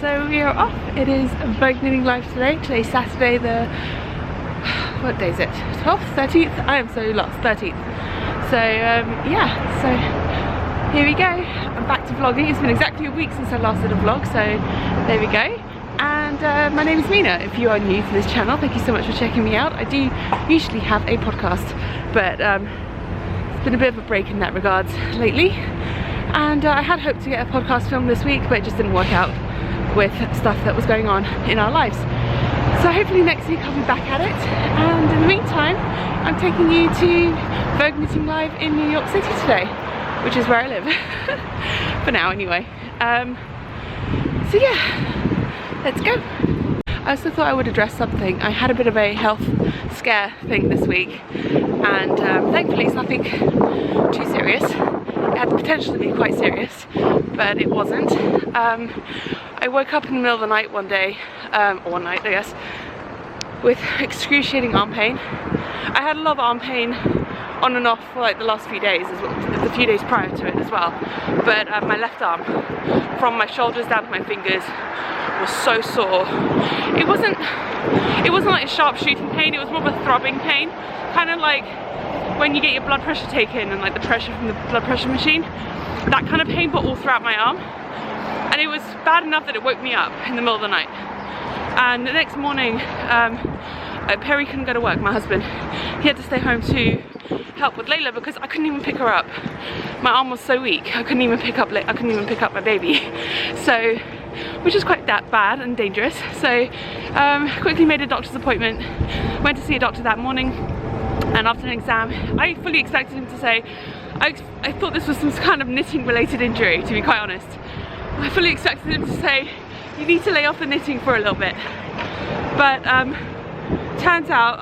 so we are off. It is Vogue Knitting Live today. Today's Saturday what day is it? 12th? 13th? I am so lost. 13th. So yeah, so here we go. I'm back to vlogging. It's been exactly a week since I last did a vlog, so there we go. And my name is Mina. If you are new to this channel, thank you so much for checking me out. I do usually have a podcast, but it's been a bit of a break in that regards lately. And I had hoped to get a podcast filmed this week, but it just didn't work out with stuff that was going on in our lives. So hopefully next week I'll be back at it. And in the meantime, I'm taking you to Vogue Knitting Live in New York City today, which is where I live. For now anyway. So yeah, let's go. I also thought I would address something. I had a bit of a health scare thing this week, and thankfully it's nothing too serious. It had the potential to be quite serious, but it wasn't. I woke up in the middle of the night one day, or one night I guess, with excruciating arm pain. I had a lot of arm pain on and off for like the last few days, as well, the few days prior to it as well. But my left arm, from my shoulders down to my fingers, was so sore. It wasn't like a sharp shooting pain, it was more of a throbbing pain, kind of like when you get your blood pressure taken and like the pressure from the blood pressure machine. That kind of pain, but all throughout my arm. And it was bad enough that it woke me up in the middle of the night. And the next morning, Perry couldn't go to work, my husband. He had to stay home to help with Layla because I couldn't even pick her up. My arm was so weak, I couldn't even pick up my baby. So, which is quite that bad and dangerous. So, quickly made a doctor's appointment. Went to see a doctor that morning. And after an exam, I fully expected him to say, I thought this was some kind of knitting related injury, to be quite honest. I fully expected him to say, you need to lay off the knitting for a little bit. But turns out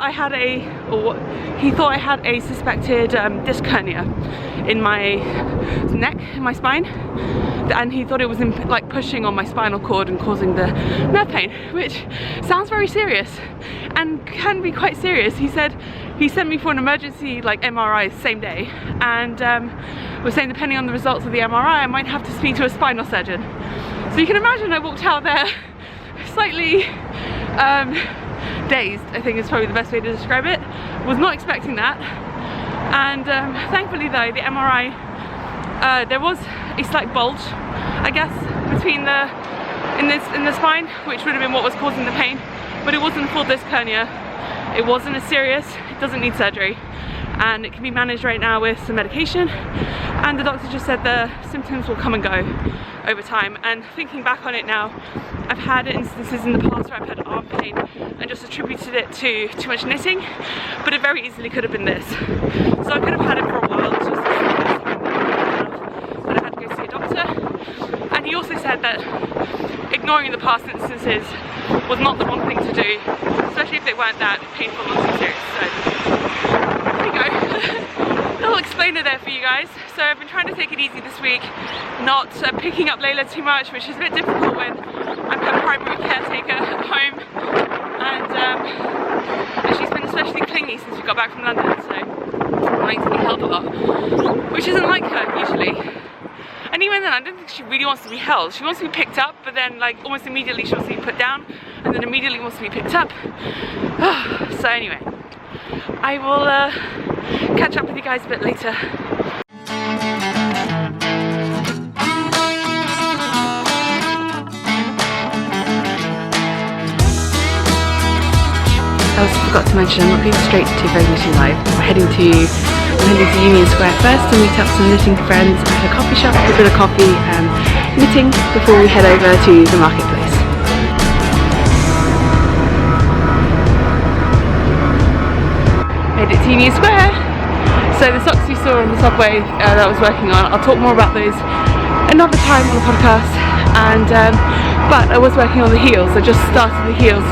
he thought I had a suspected disc hernia in my neck, in my spine. And he thought it was like pushing on my spinal cord and causing the nerve pain, which sounds very serious and can be quite serious. He said he sent me for an emergency like MRI the same day, and was saying depending on the results of the MRI I might have to speak to a spinal surgeon. So you can imagine I walked out there slightly dazed, I think is probably the best way to describe it. Was not expecting that. And thankfully though, the MRI, there was a slight bulge, I guess, between in the spine, which would have been what was causing the pain, but it wasn't a full disc hernia. It wasn't as serious, it doesn't need surgery, and it can be managed right now with some medication. And the doctor just said the symptoms will come and go over time. And thinking back on it now, I've had instances in the past where I've had arm pain and just attributed it to too much knitting, but it very easily could have been this. So I could have had it for a while, it's just but I had to go see a doctor. And he also said that ignoring the past instances was not the wrong thing to do, especially if they weren't that painful or too serious. So there you go. Little explainer there for you guys. So I've been trying to take it easy this week, not picking up Layla too much, which is a bit difficult when I'm her primary caretaker at home, and she's been especially clingy since we got back from London, so I need to be held a lot, which isn't like her usually. And even then, I don't think she really wants to be held. She wants to be picked up, but then like almost immediately she wants to be put down, and then immediately wants to be picked up. So anyway, I will catch up with you guys a bit later. I also forgot to mention, I'm not going straight to Vogue Knitting Live. I'm heading to Union Square first to meet up some knitting friends at a coffee shop, a bit of coffee and knitting before we head over to the marketplace. Made it to Union Square. So the socks you saw on the subway that I was working on, I'll talk more about those another time on the podcast. And but I was working on the heels. I just started the heels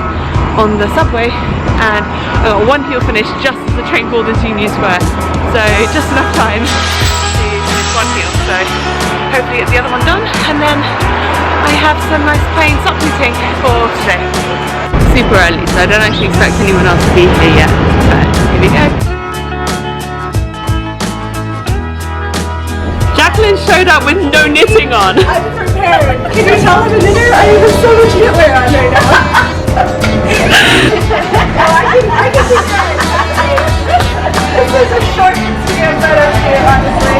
on the subway, and I got one heel finished just as the train pulled into Union Square. So just enough time to finish one heel. So hopefully get the other one done, and then I have some nice plain sock knitting for today. Super early, so I don't actually expect anyone else to be here yet, but here we go. Jacqueline showed up with no knitting on. I was prepared knitwear. Can you tell I'm a knitter? I have so much knitwear on right now. I can see that. This is a short Instagram photo here, honestly.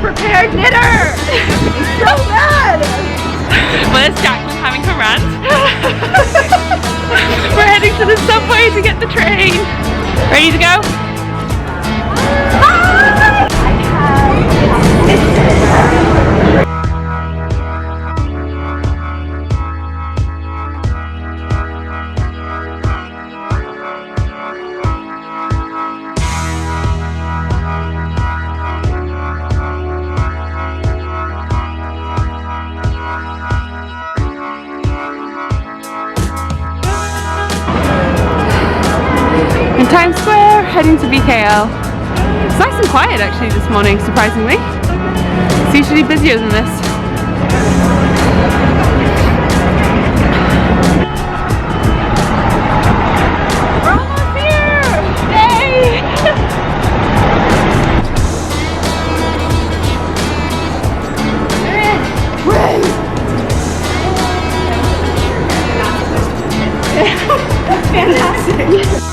Prepared knitter! So bad! Where's Jacqueline having her rant? We're heading to the subway to get the train. Ready to go? In Times Square, heading to BKL. It's nice and quiet actually this morning, surprisingly. It's usually busier than this. We're almost here! Yay! Fantastic!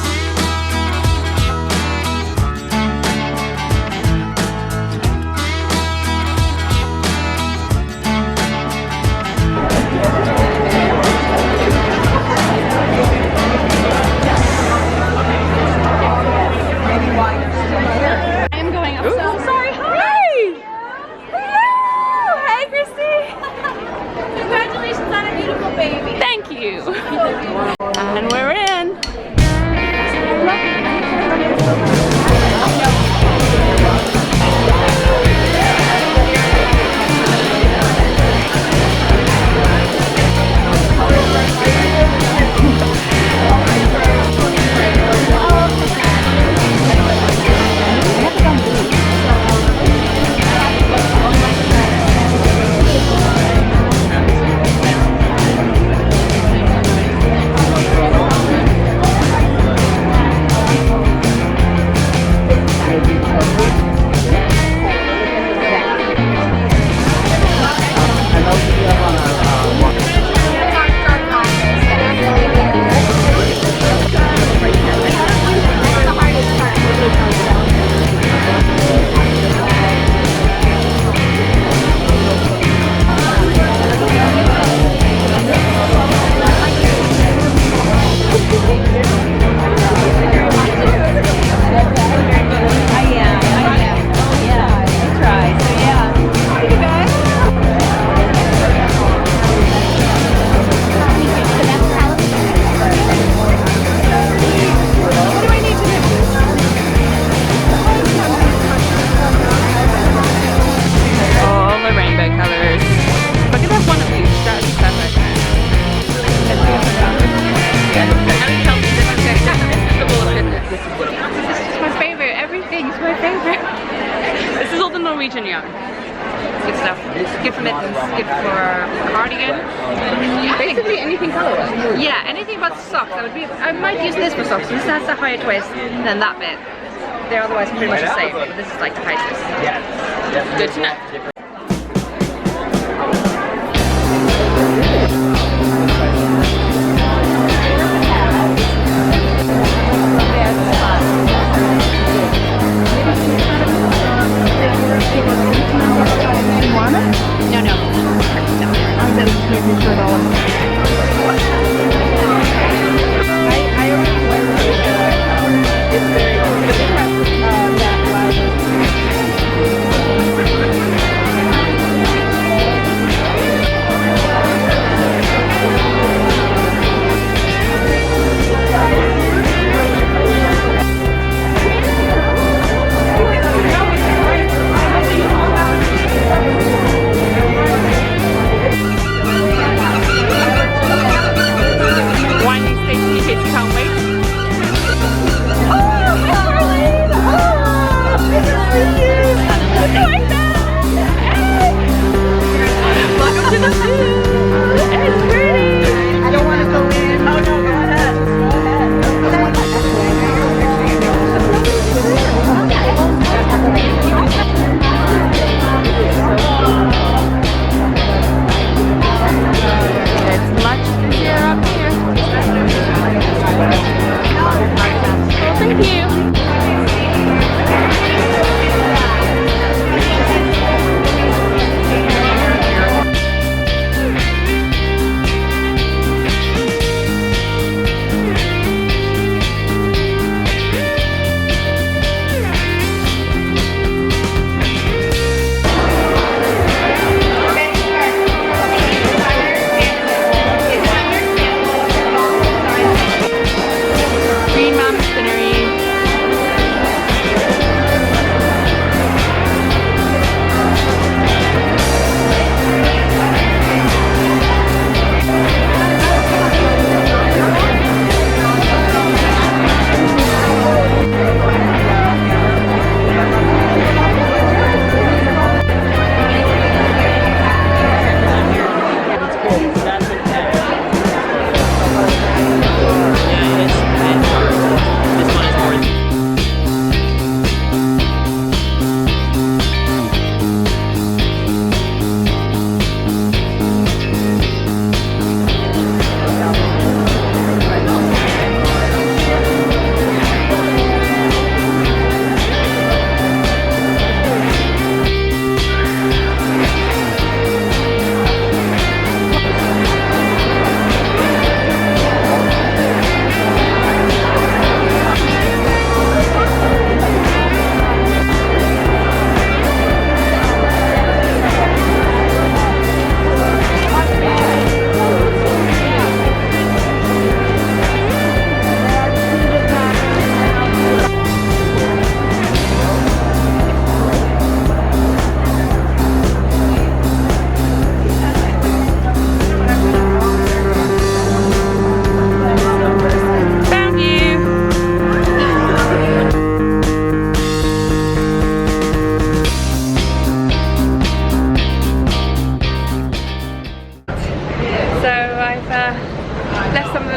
And we're in. Norwegian yarn. Good stuff. Good for mittens, good for cardigan. Basically anything colorway. Yeah, anything but socks. I might use this for socks. This has a higher twist than that bit. They're otherwise pretty much the same, but this is like the high twist. Yeah. Good to know.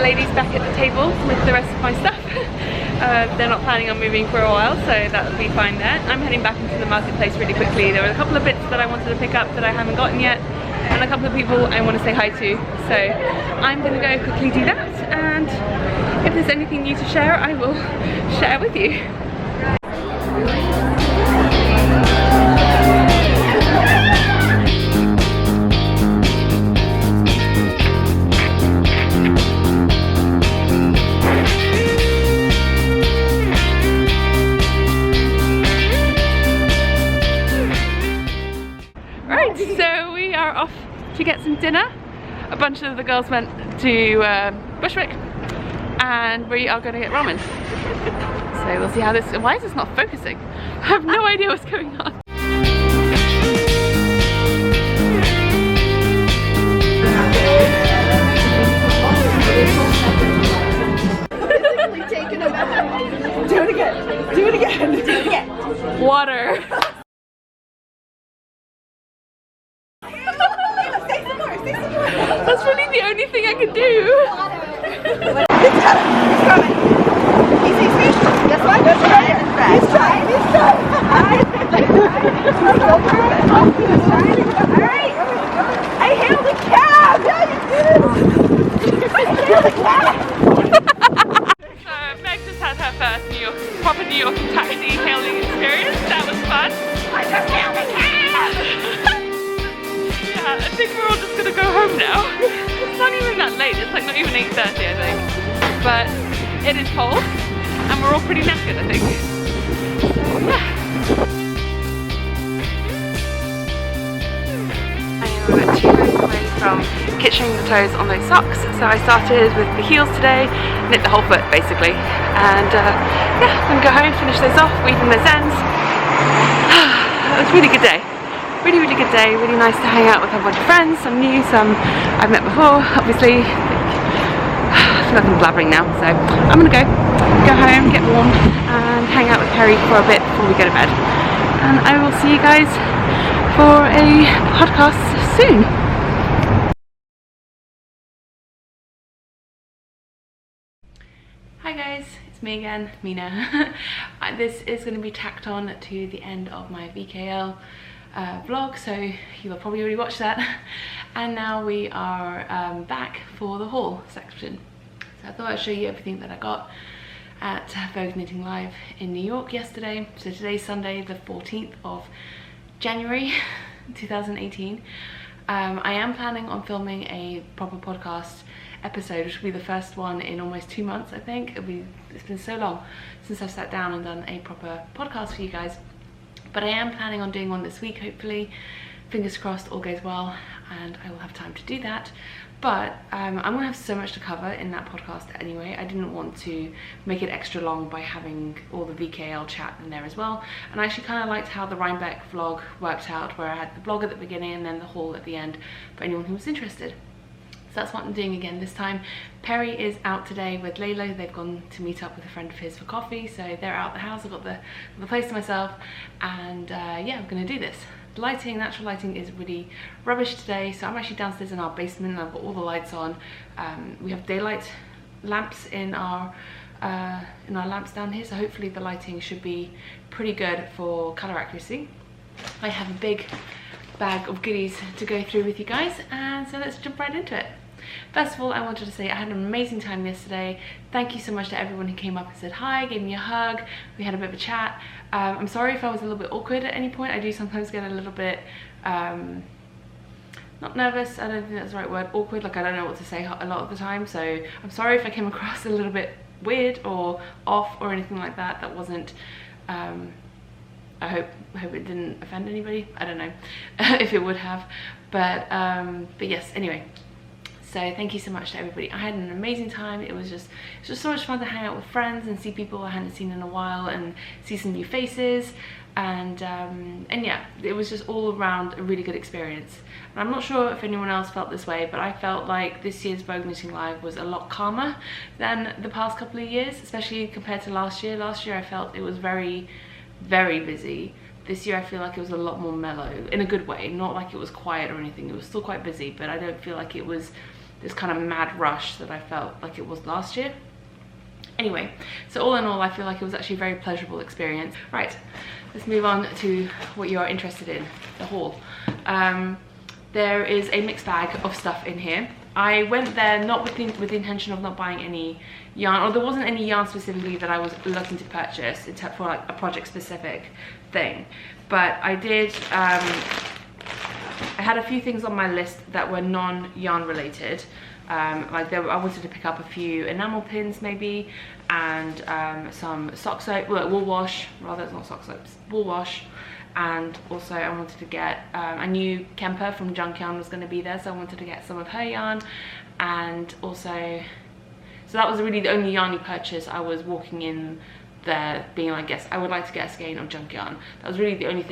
ladies back at the table with the rest of my stuff. They're not planning on moving for a while, so that'll be fine there. I'm heading back into the marketplace really quickly. There were a couple of bits that I wanted to pick up that I haven't gotten yet, and a couple of people I want to say hi to. So I'm going to go quickly do that, and if there's anything new to share, I will share with you. So we are off to get some dinner. A bunch of the girls went to Bushwick, and we are going to get ramen. So we'll see how this. Why is this not focusing? I have no idea what's going on. Do it again. Do it again. Do it again. Water. That's really the only thing I can do. He's coming. He's this one? This one? He's trying. He's trying. Alright. I hailed a cab. Yeah, you did it. I hailed a cab. Meg just had her first proper New York taxi hailing experience. That was fun. I just hailed a cab. I think we're all just gonna go home now. It's not even that late, it's like not even 8:30 I think. But it is cold and we're all pretty knackered I think. So yeah. I am about 2 minutes away from kitchening the toes on those socks. So I started with the heels today, knit the whole foot basically. And yeah, I'm gonna go home, finish those off, weaving those ends. It was a really good day. Really good day, really nice to hang out with a bunch of friends, some new, some I've met before, obviously. I feel like I'm blabbering now, so I'm gonna go home, get warm, and hang out with Perry for a bit before we go to bed. And I will see you guys for a podcast soon. Hi guys, it's me again, Mina. This is going to be tacked on to the end of my VKL vlog, so you will probably already watch that. And now we are back for the haul section. So I thought I'd show you everything that I got at Vogue Knitting Live in New York yesterday. So today's Sunday, the 14th of January 2018. I am planning on filming a proper podcast episode, which will be the first one in almost 2 months I think. It's been so long since I've sat down and done a proper podcast for you guys. But I am planning on doing one this week, hopefully. Fingers crossed all goes well and I will have time to do that. But I'm going to have so much to cover in that podcast anyway. I didn't want to make it extra long by having all the VKL chat in there as well. And I actually kind of liked how the Rhinebeck vlog worked out, where I had the blog at the beginning and then the haul at the end for anyone who was interested. So that's what I'm doing again this time. Perry is out today with Layla. They've gone to meet up with a friend of his for coffee, so they're out the house. I've got the place to myself, and yeah, I'm gonna do this. The lighting, natural lighting, is really rubbish today, so I'm actually downstairs in our basement and I've got all the lights on. We have daylight lamps in our lamps down here, so hopefully the lighting should be pretty good for color accuracy. I have a big bag of goodies to go through with you guys, and so let's jump right into it. First of all, I wanted to say I had an amazing time yesterday. Thank you so much to everyone who came up and said hi, gave me a hug. We had a bit of a chat. I'm sorry if I was a little bit awkward at any point. I do sometimes get a little bit, not nervous, I don't think that's the right word, awkward, like I don't know what to say a lot of the time. So I'm sorry if I came across a little bit weird or off or anything like that. That wasn't, I hope it didn't offend anybody. I don't know if it would have, but yes, anyway. So thank you so much to everybody. I had an amazing time. It was just so much fun to hang out with friends and see people I hadn't seen in a while and see some new faces, and yeah, it was just all around a really good experience. And I'm not sure if anyone else felt this way, but I felt like this year's Vogue Knitting Live was a lot calmer than the past couple of years, especially compared to last year. Last year I felt it was very busy. This year I feel like it was a lot more mellow, in a good way. Not like it was quiet or anything, it was still quite busy, but I don't feel like it was this kind of mad rush that I felt like it was last year. Anyway, so all in all, I feel like it was actually a very pleasurable experience. Right, let's move on to what you are interested in, the haul. There is a mixed bag of stuff in here. I went there not with the intention of not buying any yarn, or there wasn't any yarn specifically that I was looking to purchase except for like a project specific thing. But I did, I had a few things on my list that were non-yarn related. Like I wanted to pick up a few enamel pins maybe, and some sock soap, well, wool wash, rather it's not sock soaps, wool wash. And also I wanted to get a new Kemper from Junk Yarn was going to be there, so I wanted to get some of her yarn. And also, so that was really the only yarny purchase. I was walking in there being like, yes, I would like to get a skein of Junk Yarn. That was really the only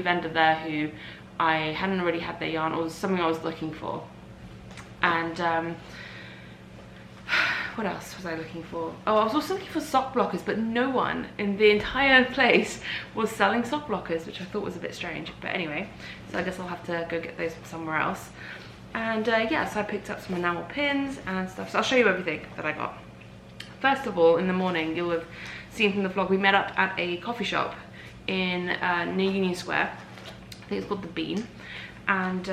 vendor there who I hadn't already had their yarn, or was something I was looking for. And what else was I looking for? Oh, I was also looking for sock blockers, but no one in the entire place was selling sock blockers, which I thought was a bit strange. But anyway, so I guess I'll have to go get those somewhere else. And yeah, so I picked up some enamel pins and stuff. So I'll show you everything that I got. First of all, in the morning, you'll have seen from the vlog, we met up at a coffee shop in near Union Square. I think it's called The Bean. And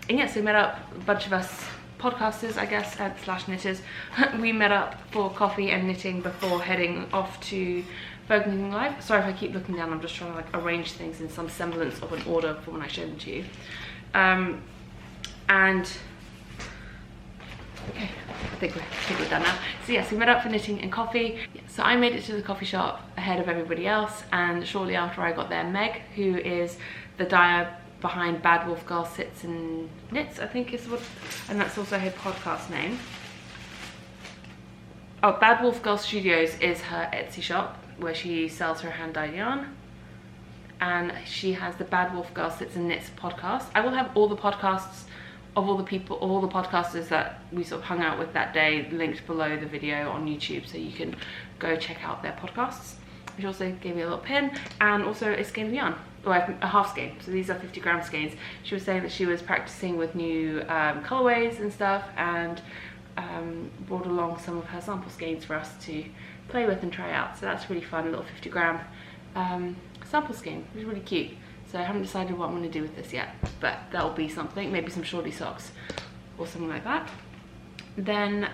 yeah, so we met up, a bunch of us podcasters, I guess, slash knitters. We met up for coffee and knitting before heading off to Vogue Knitting Live. Sorry if I keep looking down, I'm just trying to like arrange things in some semblance of an order for when I show them to you. And okay, I think we're done now. So yes, we met up for knitting and coffee. Yeah, so I made it to the coffee shop ahead of everybody else, and shortly after I got there, Meg, who is the dyer behind Bad Wolf Girl Sits and Knits, I think is what, and that's also her podcast name. Oh, Bad Wolf Girl Studios is her Etsy shop where she sells her hand-dyed yarn, and she has the Bad Wolf Girl Sits and Knits podcast. I will have all the podcasts of all the people, of all the podcasters that we sort of hung out with that day, linked below the video on YouTube, so you can go check out their podcasts. She also gave me a little pin and also a skein of yarn, or a half skein. So these are 50-gram skeins. She was saying that she was practicing with new colorways and stuff, and brought along some of her sample skeins for us to play with and try out. So that's really fun, a little 50-gram sample skein, which is really cute. So I haven't decided what I'm going to do with this yet, but that'll be something, maybe some shorty socks or something like that. Then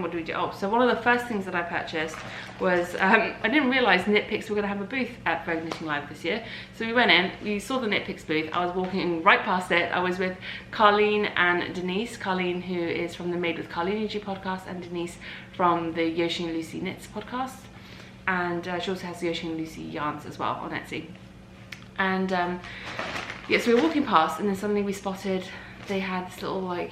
what do we do? Oh, so one of the first things that I purchased was, I didn't realise Knit Picks were going to have a booth at Vogue Knitting Live this year. So we went in, we saw the Knit Picks booth, I was walking right past it. I was with Carleen and Denise. Carleen, who is from the Made with Carleen podcast, and Denise from the Yoshi and Lucy Knits podcast. And she also has the Yoshi and Lucy yarns as well on Etsy. And yeah, so we were walking past, and then suddenly we spotted they had this little like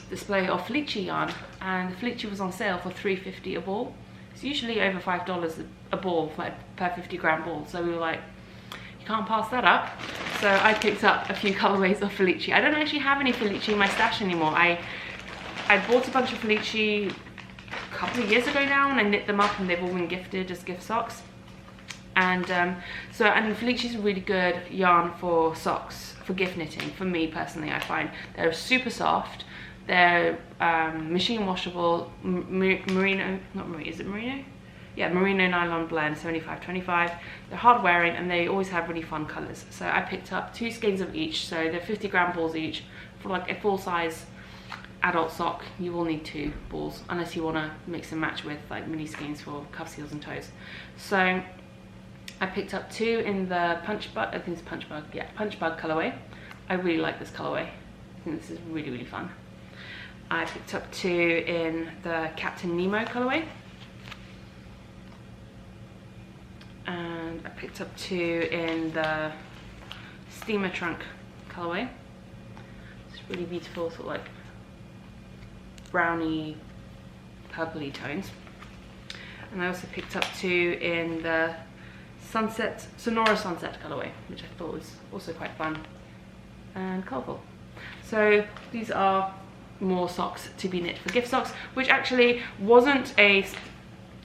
display of Felici yarn, and Felici was on sale for $3.50 a ball. It's usually over $5 a ball, like per 50-gram ball. So we were like, you can't pass that up. So I picked up a few colorways of Felici. I don't actually have any Felici in my stash anymore. I bought a bunch of Felici a couple of years ago now, and I knit them up, and they've all been gifted as gift socks. And Felici is a really good yarn for socks, for gift knitting. For me personally, I find they're super soft. They're machine washable, merino, not merino, is it merino? Yeah, merino nylon blend, 75-25. They're hard wearing, and they always have really fun colors. So I picked up 2 skeins of each, so they're 50-gram balls each. For like a full size adult sock, you will need 2 balls, unless you want to mix and match with like mini skeins for cuffs, heels and toes. So I picked up 2 in the punch bug, I think it's punch bug, yeah, punch bug colorway. I really like this colorway. I think this is really, really fun. I picked up 2 in the Captain Nemo colorway. And I picked up 2 in the Steamer Trunk colorway. It's really beautiful, sort of like browny, purpley tones. And I also picked up 2 in the Sonora Sunset colorway, which I thought was also quite fun and colourful. So these are more socks to be knit for gift socks, which actually wasn't a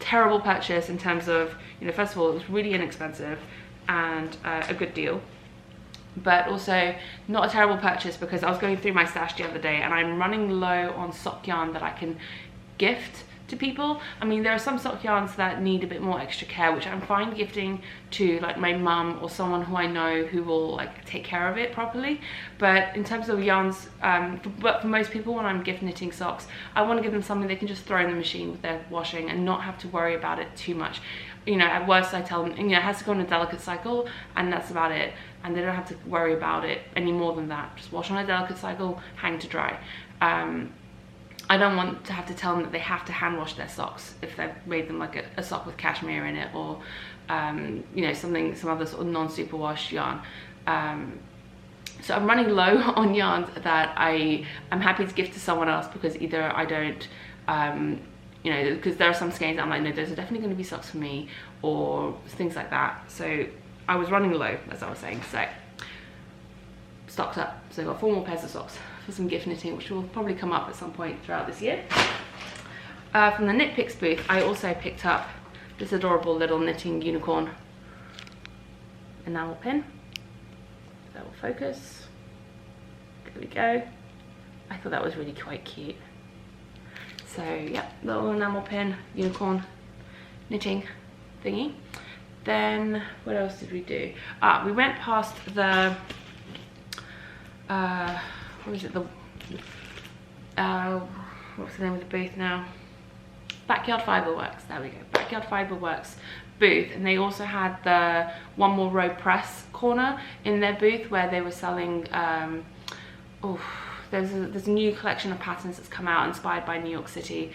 terrible purchase in terms of, you know, first of all, it was really inexpensive and a good deal. but also not a terrible purchase, because I was going through my stash the other day and I'm running low on sock yarn that I can gift to people. I mean, there are some sock yarns that need a bit more extra care, which I'm fine gifting to like my mum or someone who I know who will like take care of it properly. But in terms of yarns, but for most people, when I'm gift knitting socks, I want to give them something they can just throw in the machine with their washing and not have to worry about it too much. You know, at worst I tell them, you know, it has to go on a delicate cycle and that's about it, and they don't have to worry about it any more than that. Just wash on a delicate cycle, hang to dry. I don't want to have to tell them that they have to hand wash their socks if they've made them like a sock with cashmere in it, or you know, some other sort of non-super wash yarn. So I'm running low on yarns that I'm happy to gift to someone else, because either I don't, you know, because there are some skeins I'm like, no, those are definitely going to be socks for me, or things like that. So I was running low, as I was saying. So stocked up. So I've got 4 more pairs of socks for some gift knitting, which will probably come up at some point throughout this year. From the Knit Picks booth, I also picked up this adorable little knitting unicorn enamel pin. That will focus. There we go. I thought that was really quite cute. So yeah, little enamel pin, unicorn knitting thingy. Then what else did we do? We went past the what is it, what's the name of the booth now? Backyard Fiberworks, there we go, Backyard Fiberworks booth, and they also had the One More Row Press corner in their booth, where they were selling, there's a new collection of patterns that's come out inspired by New York City.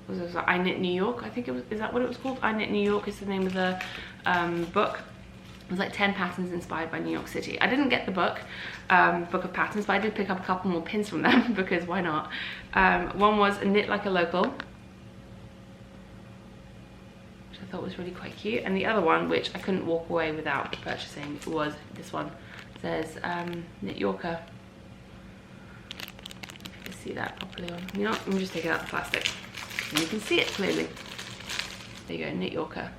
Was it like I Knit New York, I think it was, is that what it was called? I Knit New York is the name of the book. It was like 10 patterns inspired by New York City. I didn't get the book of patterns, but I did pick up a couple more pins from them because why not? One was Knit Like a Local, which I thought was really quite cute. And the other one, which I couldn't walk away without purchasing, was this one. It says Knit Yorker. You can see that properly on. You know what? Let me just take it out of the plastic. And you can see it clearly. There you go, Knit Yorker.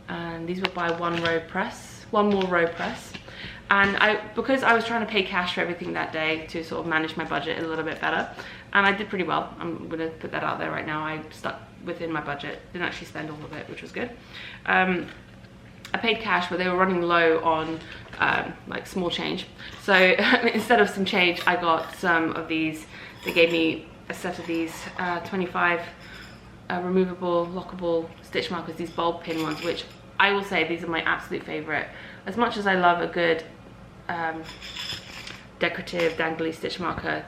And these were by One More Row Press. And because I was trying to pay cash for everything that day to sort of manage my budget a little bit better, and I did pretty well. I'm gonna put that out there right now. I stuck within my budget, didn't actually spend all of it, which was good. I paid cash, but they were running low on like small change. So instead of some change, I got some of these. They gave me a set of these 25 removable, lockable stitch markers, these bulb pin ones, which I will say these are my absolute favorite. As much as I love a good decorative dangly stitch marker,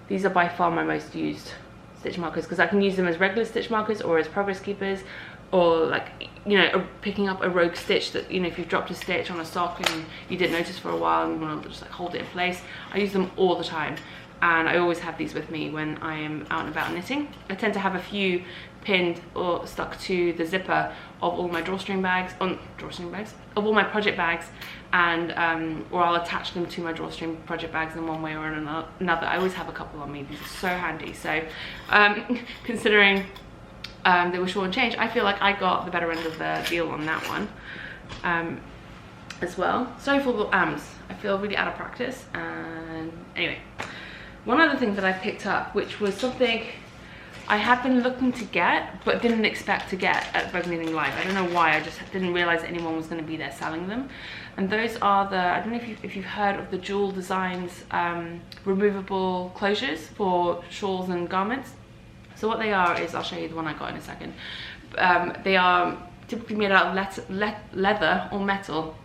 these are by far my most used stitch markers, because I can use them as regular stitch markers or as progress keepers, or like, you know, picking up a rogue stitch that, you know, if you've dropped a stitch on a sock and you didn't notice for a while and you want to just like hold it in place. I use them all the time, and I always have these with me when I am out and about knitting. I tend to have a few pinned or stuck to the zipper of all my drawstring bags, of all my project bags, and or I'll attach them to my drawstring project bags in one way or another. I always have a couple on me. These are so handy. So considering they were short on change, I feel like I got the better end of the deal on that one as well. Sorry for the ams. I feel really out of practice. And anyway, one other thing that I picked up, which was something I have been looking to get but didn't expect to get at Vogue Knitting Live. I don't know why, I just didn't realize that anyone was going to be there selling them. And those are the, I don't know if you've heard of the Jewel Designs removable closures for shawls and garments. So what they are is, I'll show you the one I got in a second. They are typically made out of leather or metal,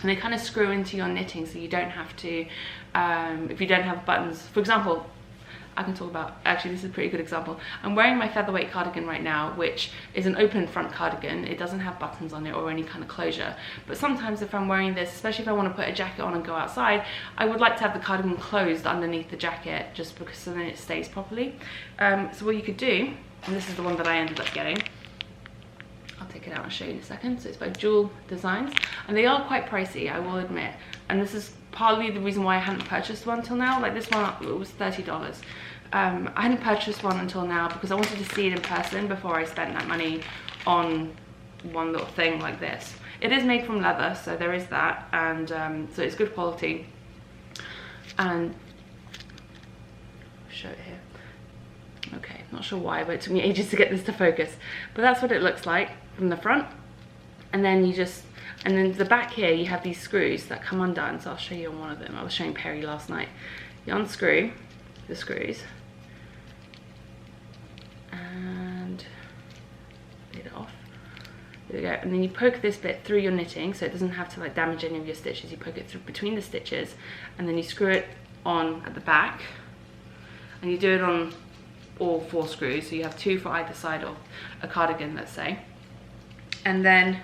and they kind of screw into your knitting, so you don't have to, if you don't have buttons. For example, I can talk about, actually this is a pretty good example. I'm wearing my featherweight cardigan right now, which is an open front cardigan. It doesn't have buttons on it or any kind of closure. But sometimes if I'm wearing this, especially if I want to put a jacket on and go outside, I would like to have the cardigan closed underneath the jacket, just because so then it stays properly. So what you could do, and this is the one that I ended up getting, I'll take it out and show you in a second. So it's by Jewel Designs, and they are quite pricey, I will admit. And this is partly the reason why I hadn't purchased one till now. Like this one, it was $30. I hadn't purchased one until now because I wanted to see it in person before I spent that money on one little thing like this. It is made from leather, so there is that, and so it's good quality. And I'll show it here. Okay, not sure why, but it took me ages to get this to focus. But that's what it looks like from the front. And then and then the back here, you have these screws that come undone. So I'll show you on one of them. I was showing Perry last night. You unscrew the screws. And get it off. There we go. And then you poke this bit through your knitting, so it doesn't have to like damage any of your stitches. You poke it through between the stitches, and then you screw it on at the back. And you do it on all 4 screws, so you have 2 for either side of a cardigan, let's say. And then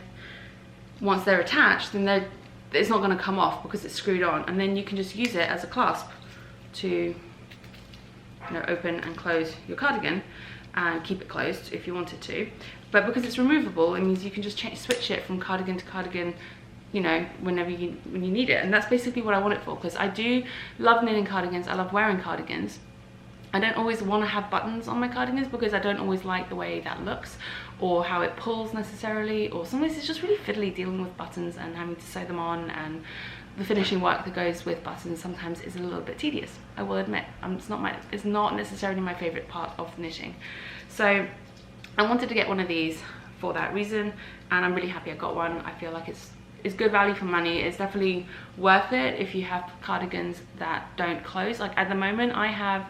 once they're attached, then it's not going to come off because it's screwed on, and then you can just use it as a clasp to, you know, open and close your cardigan and keep it closed if you wanted to. But because it's removable, it means you can just switch it from cardigan to cardigan, you know, when you need it. And that's basically what I want it for, because I do love knitting cardigans. I love wearing cardigans. I don't always want to have buttons on my cardigans because I don't always like the way that looks or how it pulls necessarily, or sometimes it's just really fiddly dealing with buttons and having to sew them on, and the finishing work that goes with buttons sometimes is a little bit tedious, I will admit. It's not necessarily my favorite part of knitting. So I wanted to get one of these for that reason, and I'm really happy I got one. I feel like it's good value for money. It's definitely worth it if you have cardigans that don't close. Like at the moment I have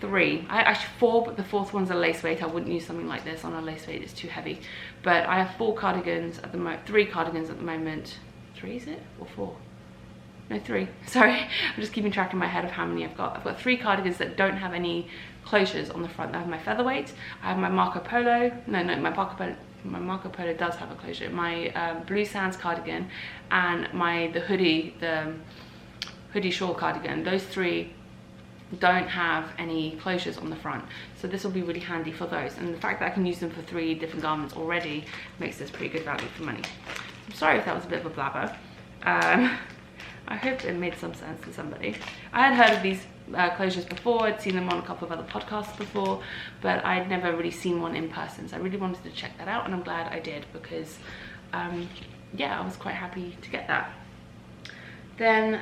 3, actually 4, but the 4th one's a lace weight. I wouldn't use something like this on a lace weight, it's too heavy. But I have 4 cardigans at the moment, 3 cardigans at the moment. 3 is it, or 4? No, 3, sorry. I'm just keeping track in my head of how many I've got. I've got 3 cardigans that don't have any closures on the front. I have my featherweight, I have my Marco Polo, my Marco Polo does have a closure, my Blue Sands cardigan, and the hoodie shawl cardigan. Those 3 don't have any closures on the front, so this will be really handy for those, and the fact that I can use them for 3 different garments already makes this pretty good value for money. I'm sorry if that was a bit of a blabber. I hope it made some sense to somebody. I had heard of these closures before. I'd seen them on a couple of other podcasts before, but I'd never really seen one in person, so I really wanted to check that out, and I'm glad I did, because yeah, I was quite happy to get that. Then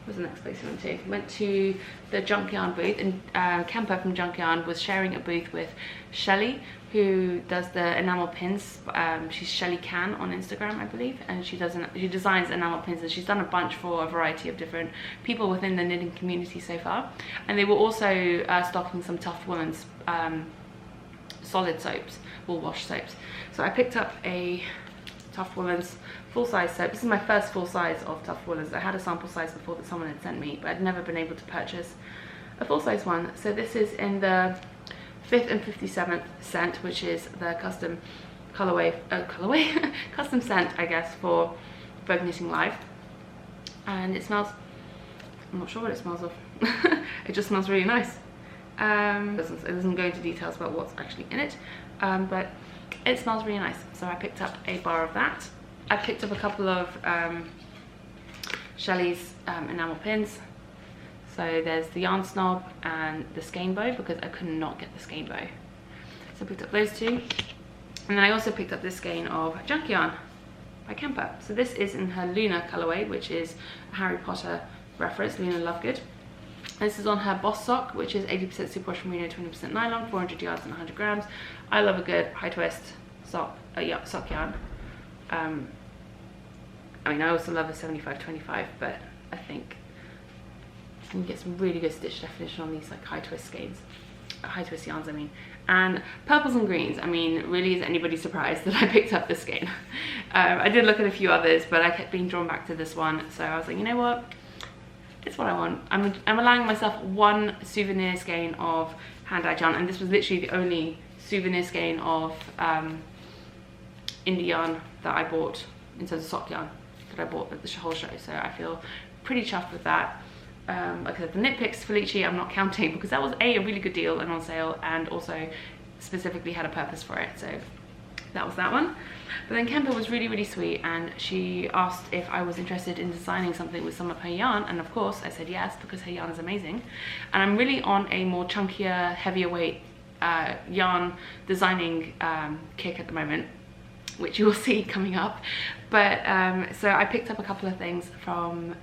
what's the next place I went to? Went to the Junk Yarn booth, and Kemper from Junk Yarn was sharing a booth with Shelley, who does the enamel pins. She's Shelley Can on Instagram, I believe, and she designs enamel pins, and she's done a bunch for a variety of different people within the knitting community so far. And they were also stocking some Tough Women's solid soaps, wool wash soaps. So I picked up a Tough Women's full-size soap. This is my first full size of Tough Woolens. I had a sample size before that someone had sent me, but I'd never been able to purchase a full-size one. So this is in the 5th and 57th scent, which is the custom custom scent, I guess, for Vogue Knitting Live. And it smells, I'm not sure what it smells of. It just smells really nice. It doesn't go into details about what's actually in it, but it smells really nice. So I picked up a bar of that. I picked up a couple of Shelley's enamel pins. So there's the Yarn Snob and the Skein Bow, because I could not get the Skein Bow. So I picked up those 2. And then I also picked up this skein of Junk Yarn by Kemper. So this is in her Luna colorway, which is a Harry Potter reference, Luna Lovegood. This is on her Boss Sock, which is 80% superwash merino, 20% nylon, 400 yards and 100 grams. I love a good high twist sock yarn. I mean, I also love a 75-25, but I think you can get some really good stitch definition on these like high twist skeins, high twist yarns, I mean. And purples and greens, I mean, really, is anybody surprised that I picked up this skein? I did look at a few others, but I kept being drawn back to this one, so I was like, you know what, it's what I want. I'm allowing myself one souvenir skein of hand-dyed yarn, and this was literally the only souvenir skein of indie yarn that I bought in terms of sock yarn that I bought at the whole show, so I feel pretty chuffed with that. Like I said, the Knit Picks Felici I'm not counting, because that was a really good deal and on sale, and also specifically had a purpose for it, so that was that one. But then Kemper was really sweet, and she asked if I was interested in designing something with some of her yarn, and of course I said yes, because her yarn is amazing. And I'm really on a more chunkier, heavier weight yarn designing kick at the moment, which you will see coming up. But so I picked up a couple of things from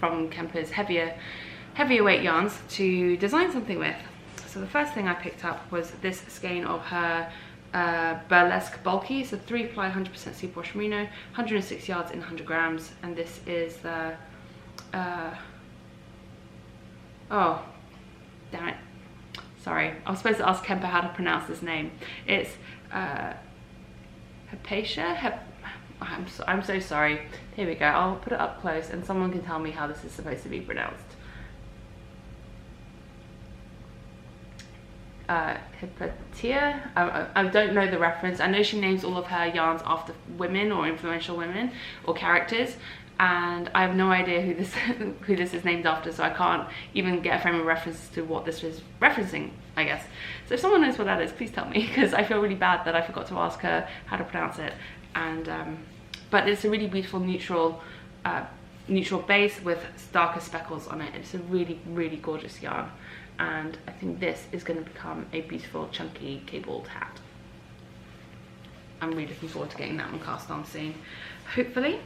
Kemper's heavier weight yarns to design something with. So the first thing I picked up was this skein of her burlesque bulky, so 3-ply 100% superwash merino, 106 yards in 100 grams, and this is the oh damn it, sorry, I was supposed to ask Kemper how to pronounce this name. It's Hepatia. I'm so sorry. Here we go, I'll put it up close and someone can tell me how this is supposed to be pronounced. Hepatia. I don't know the reference. I know she names all of her yarns after women or influential women or characters, and I have no idea who this is named after, so I can't even get a frame of reference to what this was referencing, I guess. So if someone knows what that is, please tell me, because I feel really bad that I forgot to ask her how to pronounce it. And but it's a really beautiful neutral base with darker speckles on it. It's a really gorgeous yarn, and I think this is going to become a beautiful chunky cabled hat. I'm really looking forward to getting that one cast on soon, hopefully.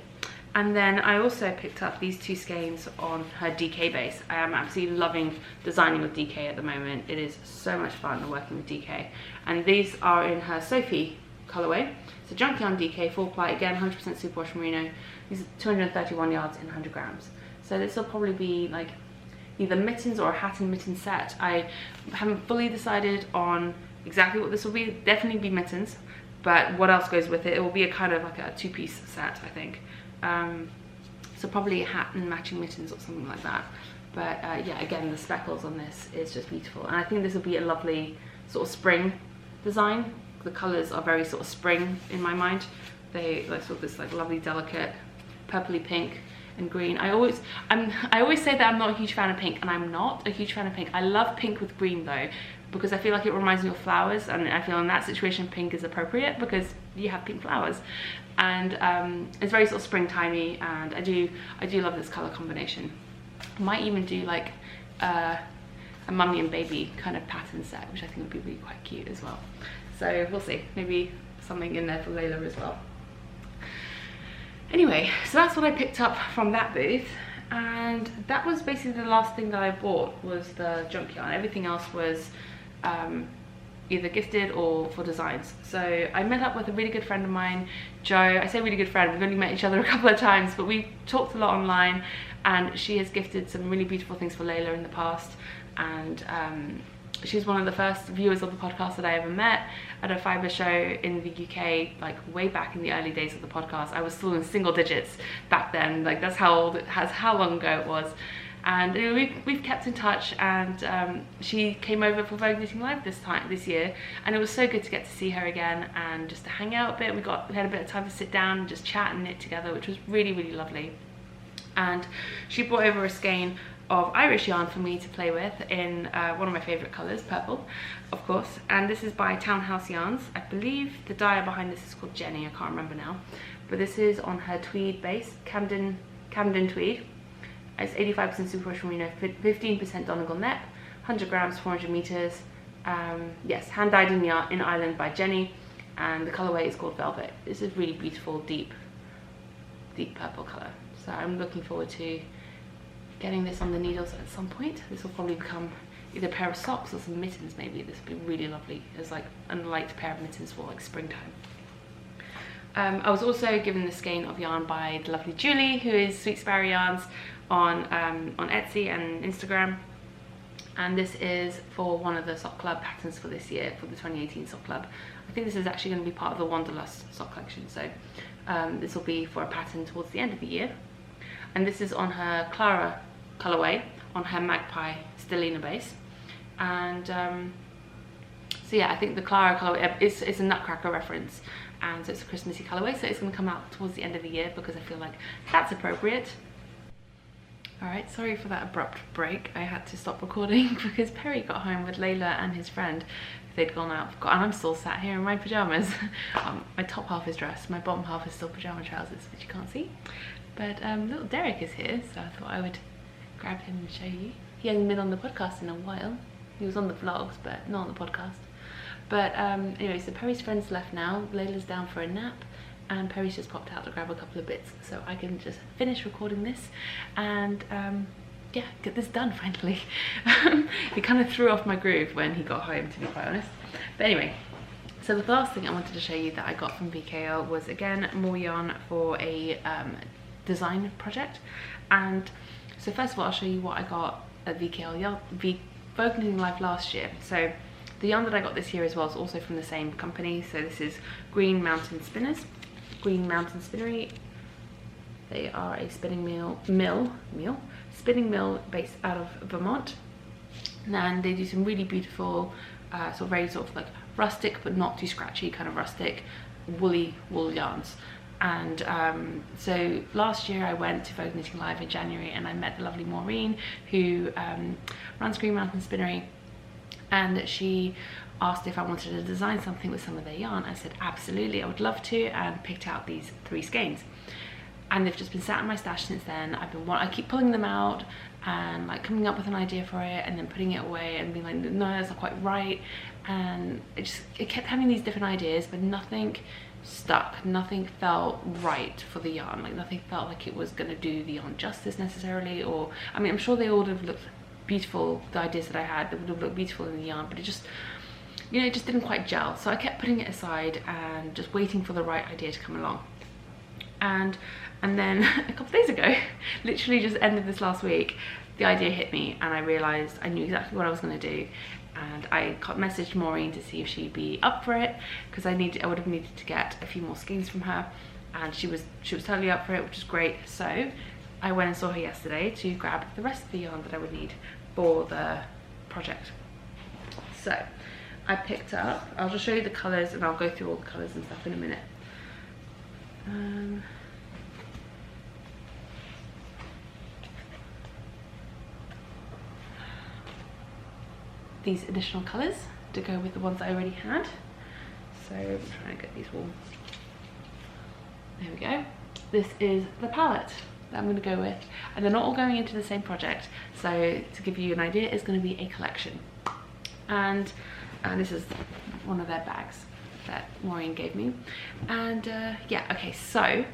And then I also picked up these 2 skeins on her DK base. I am absolutely loving designing with DK at the moment. It is so much fun working with DK. And these are in her Sophie colorway. So junk yarn DK, 4-ply, again 100% superwash merino. These are 231 yards in 100 grams. So this will probably be like either mittens or a hat and mitten set. I haven't fully decided on exactly what this will be. Definitely be mittens, but what else goes with it? It will be a kind of like a 2-piece set, I think. So probably a hat and matching mittens or something like that. But yeah, again, the speckles on this is just beautiful, and I think this will be a lovely sort of spring design. The colours are very sort of spring in my mind. They like sort of this like lovely delicate purpley pink and green. I always say that I'm not a huge fan of pink, and I'm not a huge fan of pink. I love pink with green though, because I feel like it reminds me of flowers, and I feel in that situation pink is appropriate because you have pink flowers. And it's very sort of springtimey, and I do love this colour combination. I might even do like a mummy and baby kind of pattern set, which I think would be really quite cute as well. So we'll see, maybe something in there for Layla as well. Anyway, so that's what I picked up from that booth, and that was basically the last thing that I bought was the junk yarn. Everything else was either gifted or for designs. So I met up with a really good friend of mine, Jo. I say really good friend, we've only met each other a couple of times, but we talked a lot online, and she has gifted some really beautiful things for Layla in the past. And she's one of the first viewers of the podcast that I ever met at a fibre show in the UK, like way back in the early days of the podcast. I was still in single digits back then, like that's how long ago it was. And we've kept in touch, and she came over for Vogue Knitting Live this year, and it was so good to get to see her again and just to hang out a bit. We had a bit of time to sit down and just chat and knit together, which was really lovely. And she brought over a skein of Irish yarn for me to play with in one of my favourite colours, purple, of course. And this is by Townhouse Yarns. I believe the dyer behind this is called Jenny, I can't remember now. But this is on her tweed base, Camden tweed. It's 85% superwash merino, 15% Donegal net, 100 grams, 400 meters. Yes, hand dyed in Ireland by Jenny, and the colorway is called Velvet. This is really beautiful, deep purple color. So I'm looking forward to getting this on the needles at some point. This will probably become either a pair of socks or some mittens maybe. This would be really lovely as like a light pair of mittens for like springtime. I was also given the skein of yarn by the lovely Julie, who is Sweet Sparrow Yarns on Etsy and Instagram. And this is for one of the sock club patterns for this year, for the 2018 sock club. I think this is actually going to be part of the Wanderlust sock collection, so this will be for a pattern towards the end of the year. And this is on her Clara colorway, on her Magpie Stellina base. And so yeah, I think the Clara colorway is a Nutcracker reference, and so it's a Christmassy colorway, so it's going to come out towards the end of the year because I feel like that's appropriate. Alright, sorry for that abrupt break. I had to stop recording because Perry got home with Layla and his friend. They'd gone out, and I'm still sat here in my pyjamas. My top half is dressed, my bottom half is still pyjama trousers, which you can't see. But little Derek is here, so I thought I would grab him and show you. He hasn't been on the podcast in a while. He was on the vlogs, but not on the podcast. But anyway, so Perry's friends left now. Layla's down for a nap, and Perry's just popped out to grab a couple of bits, so I can just finish recording this and yeah, get this done finally. He kind of threw off my groove when he got home, to be quite honest. But anyway, so the last thing I wanted to show you that I got from VKL was, again, more yarn for a design project. And so first of all, I'll show you what I got at VKL Vogue Knitting Live last year. So the yarn that I got this year as well is also from the same company. So this is Green Mountain Spinners, Green Mountain Spinnery. They are a spinning mill based out of Vermont, and they do some really beautiful very sort of like rustic but not too scratchy kind of rustic wool yarns. And so last year I went to Vogue Knitting Live in January, and I met the lovely Maureen, who runs Green Mountain Spinnery, and she asked if I wanted to design something with some of their yarn. I said absolutely, I would love to, and picked out these 3 skeins. And they've just been sat in my stash since then. I keep pulling them out and like coming up with an idea for it, and then putting it away and being like, no, that's not quite right. And it kept having these different ideas, but nothing stuck. Nothing felt right for the yarn. Like nothing felt like it was going to do the yarn justice necessarily. Or I mean, I'm sure they all would have looked beautiful. The ideas that I had, they would have looked beautiful in the yarn, but it just, you know, it just didn't quite gel. So I kept putting it aside and just waiting for the right idea to come along. And then a couple of days ago, literally just ended this last week, the idea hit me, and I realized I knew exactly what I was going to do. And I messaged Maureen to see if she'd be up for it, because I would have needed to get a few more skeins from her, and she was totally up for it, which is great. So I went and saw her yesterday to grab the rest of the yarn that I would need for the project. So I picked up, I'll just show you the colours, and I'll go through all the colours and stuff in a minute. These additional colours to go with the ones I already had. So I'm trying to get these all. There we go. This is the palette that I'm going to go with, and they're not all going into the same project. So to give you an idea, it's going to be a collection. And this is one of their bags that Maureen gave me. And yeah, okay, so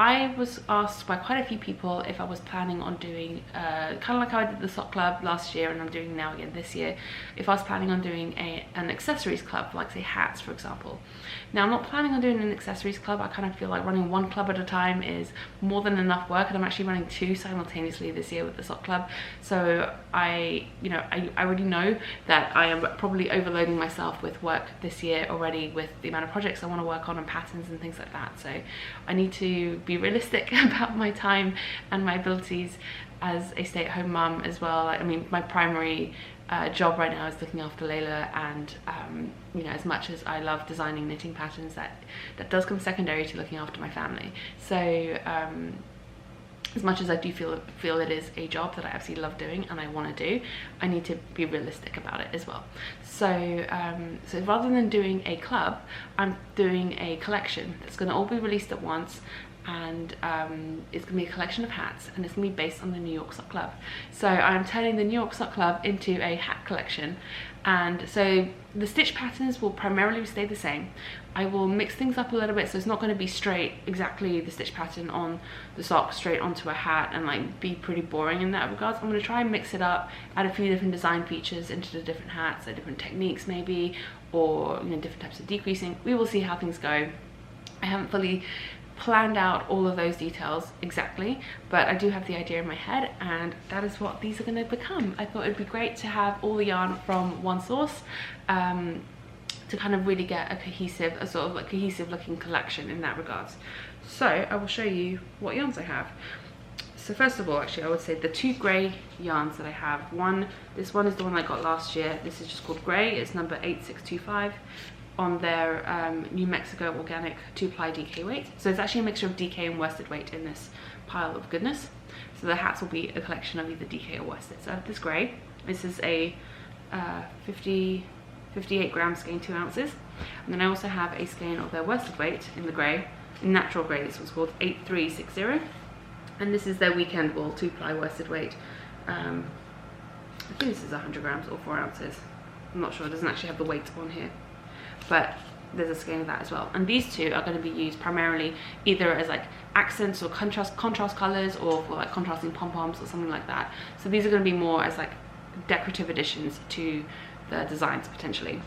I was asked by quite a few people if I was planning on doing, kind of like how I did the sock club last year and I'm doing now again this year, if I was planning on doing an accessories club, like say hats for example. Now I'm not planning on doing an accessories club. I kind of feel like running one club at a time is more than enough work, and I'm actually running 2 simultaneously this year with the sock club. So I already know that I am probably overloading myself with work this year already with the amount of projects I want to work on and patterns and things like that. So I need to be realistic about my time and my abilities as a stay-at-home mum as well. I mean, my primary job right now is looking after Layla, and you know, as much as I love designing knitting patterns, that does come secondary to looking after my family. So as much as I do feel it is a job that I absolutely love doing and I want to do, I need to be realistic about it as well. So so rather than doing a club, I'm doing a collection that's going to all be released at once. And it's going to be a collection of hats, and it's going to be based on the New York Sock Club. So I'm turning the New York Sock Club into a hat collection, and so the stitch patterns will primarily stay the same. I will mix things up a little bit, so it's not going to be straight exactly the stitch pattern on the sock straight onto a hat and like be pretty boring in that regards. I'm going to try and mix it up, add a few different design features into the different hats, so different techniques maybe, or you know, different types of decreasing. We will see how things go. I haven't fully planned out all of those details exactly, but I do have the idea in my head, and that is what these are going to become. I thought it'd be great to have all the yarn from one source, to kind of really get a sort of like cohesive looking collection in that regards. So I will show you what yarns I have. So first of all, actually, I would say the 2 grey yarns that I have. This one is the one I got last year. This is just called Grey. It's number 8625. On their New Mexico organic 2-ply DK weight. So it's actually a mixture of DK and worsted weight in this pile of goodness. So the hats will be a collection of either DK or worsted. So I have this grey. This is a 58 gram skein, 2 ounces. And then I also have a skein of their worsted weight in the grey, in natural grey. This one's called 8360. And this is their weekend wool 2-ply worsted weight. I think this is 100 grams or 4 ounces. I'm not sure, it doesn't actually have the weight on here, but there's a scale of that as well. And these two are going to be used primarily either as like accents or contrast colors, or for like contrasting pom-poms or something like that. So these are going to be more as like decorative additions to the designs potentially.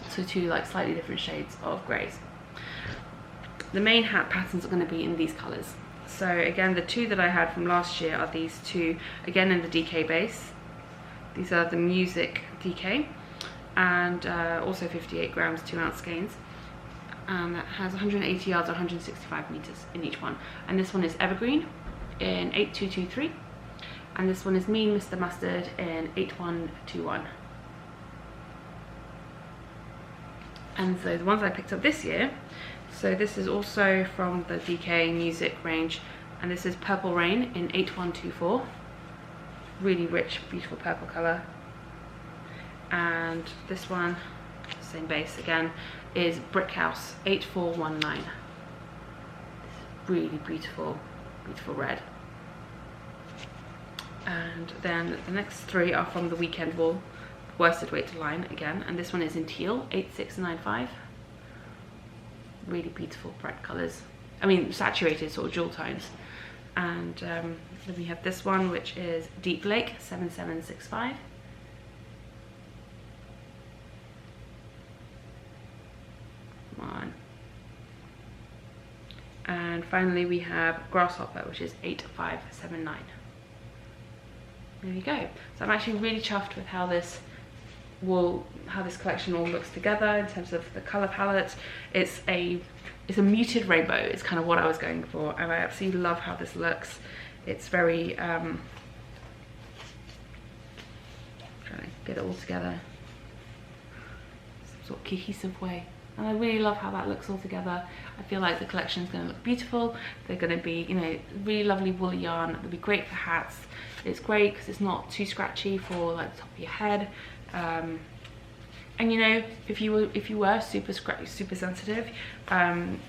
So two like slightly different shades of greys. The main hat patterns are going to be in these colors. So again, the two that I had from last year are these two, again in the DK base. These are the Music DK, and also 58 grams 2 ounce skeins. That has 180 yards or 165 meters in each one. And this one is Evergreen in 8223, and this one is Mean Mr. Mustard in 8121. And so the ones I picked up this year, so this is also from the DK Music range, and this is Purple Rain in 8124. Really rich, beautiful purple color. And this one, same base again, is Brick House 8419. Really beautiful, beautiful red. And then the next three are from the Weekend Wool worsted weight line again, and this one is in teal 8695. Really beautiful bright colors, I mean saturated sort of jewel tones. And then we have this one, which is Deep Lake 7765. Come on. And finally we have Grasshopper, which is 8579. There you go. So I'm actually really chuffed with how this collection all looks together in terms of the color palette. It's a muted rainbow. It's kind of what I was going for, and I absolutely love how this looks. It's very trying to get it all together, some sort of cohesive way, and I really love how that looks all together. I feel like the collection is going to look beautiful. They're going to be, you know, really lovely woolly yarn. It'll be great for hats. It's great because it's not too scratchy for like the top of your head. And you know, if you were super sensitive,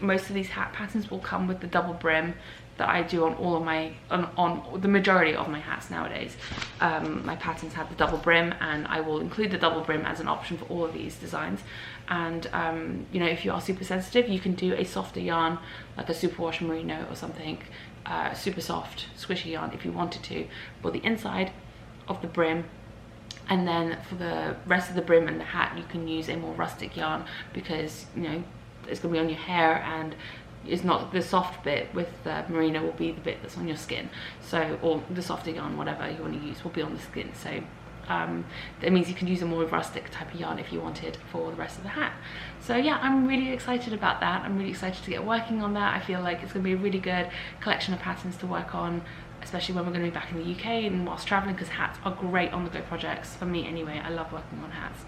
most of these hat patterns will come with the double brim that I do on all of my on the majority of my hats nowadays. My patterns have the double brim, and I will include the double brim as an option for all of these designs. And you know, if you are super sensitive, you can do a softer yarn like a superwash merino or something, super soft squishy yarn if you wanted to, for the inside of the brim. And then for the rest of the brim and the hat, you can use a more rustic yarn, because you know it's going to be on your hair, and it's not the soft bit with the merino will be the bit that's on your skin. So, or the softer yarn, whatever you want to use, will be on the skin. So that means you can use a more rustic type of yarn if you wanted for the rest of the hat. So yeah, I'm really excited about that. I'm really excited to get working on that. I feel like it's going to be a really good collection of patterns to work on, especially when we're going to be back in the UK and whilst traveling, because hats are great on the go projects for me anyway. I love working on hats,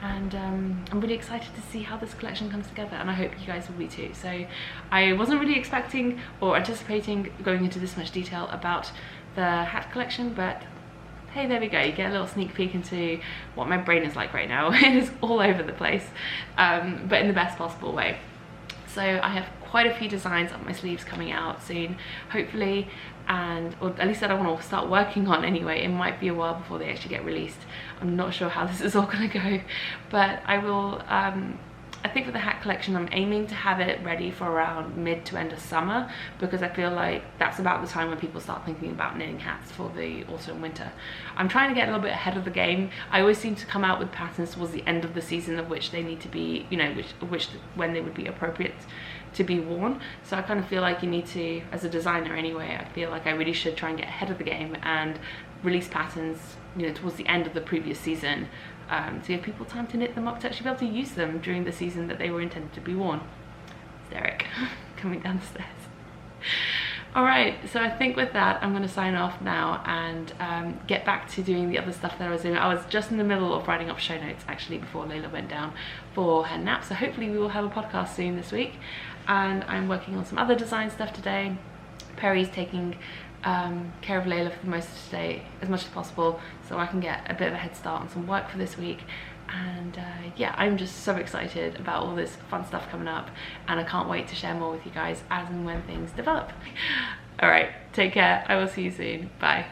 and I'm really excited to see how this collection comes together, and I hope you guys will be too. So I wasn't really expecting or anticipating going into this much detail about the hat collection, but hey, there we go. You get a little sneak peek into what my brain is like right now. It is all over the place, but in the best possible way. So I have quite a few designs up my sleeves coming out soon, hopefully, and or at least that I want to start working on anyway. It might be a while before they actually get released. I'm not sure how this is all going to go, but I will I think for the hat collection, I'm aiming to have it ready for around mid to end of summer, because I feel like that's about the time when people start thinking about knitting hats for the autumn and winter. I'm trying to get a little bit ahead of the game. I always seem to come out with patterns towards the end of the season of which they need to be, you know, when they would be appropriate to be worn. So I kind of feel like you need to, as a designer anyway, I feel like I really should try and get ahead of the game and release patterns, you know, towards the end of the previous season, to give people time to knit them up, to actually be able to use them during the season that they were intended to be worn. It's Derek coming down the stairs. Alright, so I think with that I'm going to sign off now and get back to doing the other stuff that I was doing. I was just in the middle of writing up show notes actually before Layla went down for her nap, so hopefully we will have a podcast soon this week. And I'm working on some other design stuff today. Perry's taking care of Layla for the most of today, as much as possible, so I can get a bit of a head start on some work for this week. And yeah, I'm just so excited about all this fun stuff coming up, and I can't wait to share more with you guys as and when things develop. Alright, take care. I will see you soon. Bye.